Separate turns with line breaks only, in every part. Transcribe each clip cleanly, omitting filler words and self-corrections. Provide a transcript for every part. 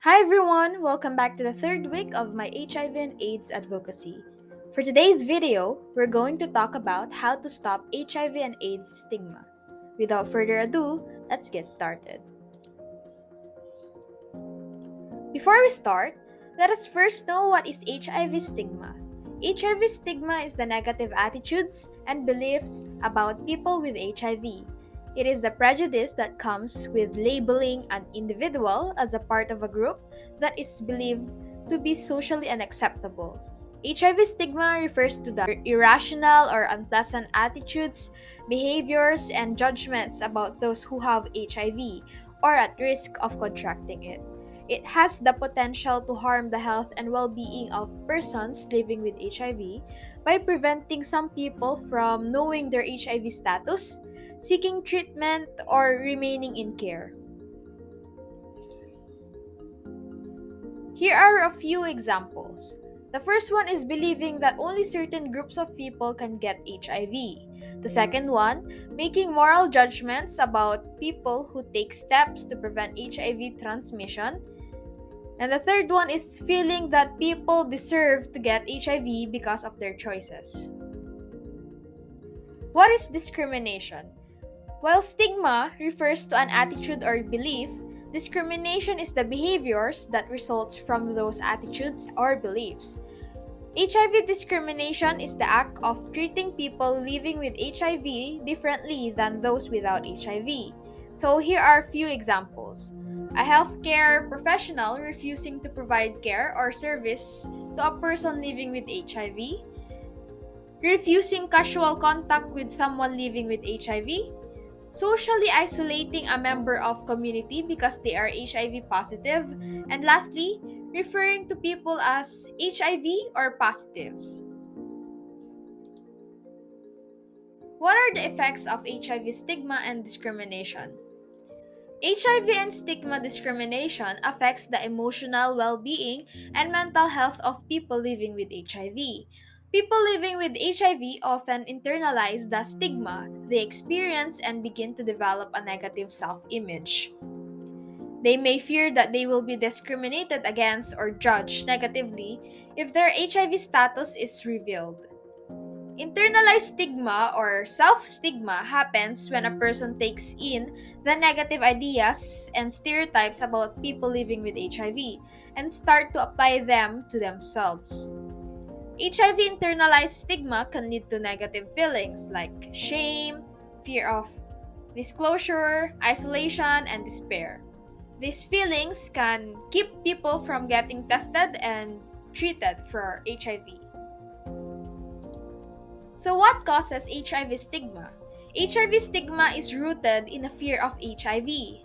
Hi everyone, welcome back to the third week of my HIV and AIDS advocacy. For today's video, we're going to talk about how to stop HIV and AIDS stigma. Without further ado, let's get started. Before we start, let us first know what is HIV stigma. HIV stigma is the negative attitudes and beliefs about people with HIV. It is the prejudice that comes with labeling an individual as a part of a group that is believed to be socially unacceptable. HIV stigma refers to the irrational or unpleasant attitudes, behaviors, and judgments about those who have HIV or at risk of contracting it. It has the potential to harm the health and well being of persons living with HIV by preventing some people from knowing their HIV status, seeking treatment, or remaining in care. Here are a few examples. The first one is believing that only certain groups of people can get HIV. The second one, making moral judgments about people who take steps to prevent HIV transmission. And the third one is feeling that people deserve to get HIV because of their choices. What is discrimination? While stigma refers to an attitude or belief, discrimination is the behaviors that results from those attitudes or beliefs. HIV discrimination is the act of treating people living with HIV differently than those without HIV. So here are a few examples. A healthcare professional refusing to provide care or service to a person living with HIV, refusing casual contact with someone living with HIV, socially isolating a member of community because they are HIV positive, and lastly, referring to people as HIV or positives. What are the effects of HIV stigma and discrimination? HIV and stigma discrimination affects the emotional well-being and mental health of people living with HIV. People living with HIV often internalize the stigma they experience and begin to develop a negative self-image. They may fear that they will be discriminated against or judged negatively if their HIV status is revealed. Internalized stigma or self-stigma happens when a person takes in the negative ideas and stereotypes about people living with HIV and start to apply them to themselves. HIV internalized stigma can lead to negative feelings like shame, fear of disclosure, isolation, and despair. These feelings can keep people from getting tested and treated for HIV. So, what causes HIV stigma? HIV stigma is rooted in a fear of HIV.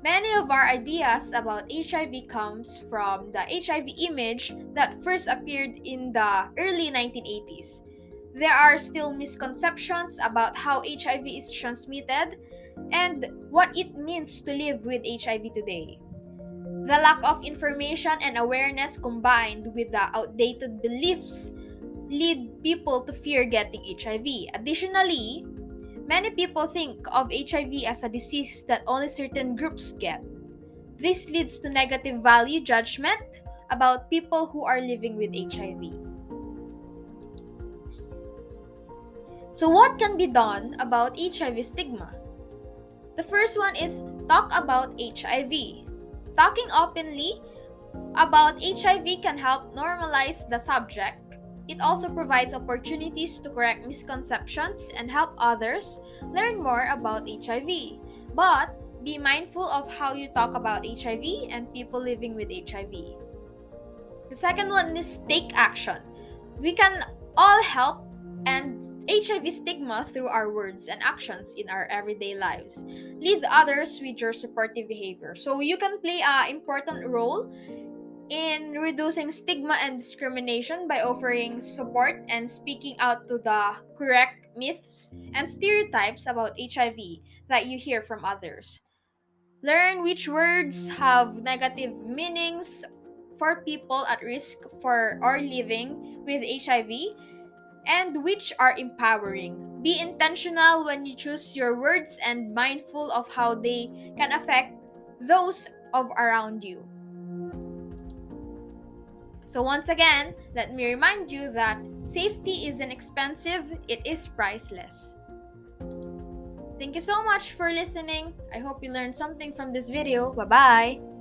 Many of our ideas about HIV comes from the HIV image that first appeared in the early 1980s. There are still misconceptions about how HIV is transmitted and what it means to live with HIV today. The lack of information and awareness combined with the outdated beliefs lead people to fear getting HIV. Additionally, many people think of HIV as a disease that only certain groups get. This leads to negative value judgment about people who are living with HIV. So, what can be done about HIV stigma? The first one is talk about HIV. Talking openly about HIV can help normalize the subject. It also provides opportunities to correct misconceptions and help others learn more about HIV. But be mindful of how you talk about HIV and people living with HIV. The second one is take action. We can all help end HIV stigma through our words and actions in our everyday lives. Lead others with your supportive behavior. So you can play an important role in reducing stigma and discrimination by offering support and speaking out to the correct myths and stereotypes about HIV that you hear from others. Learn which words have negative meanings for people at risk for or living with HIV and which are empowering. Be intentional when you choose your words and mindful of how they can affect those of around you. So once again, let me remind you that safety isn't expensive, it is priceless. Thank you so much for listening. I hope you learned something from this video. Bye-bye!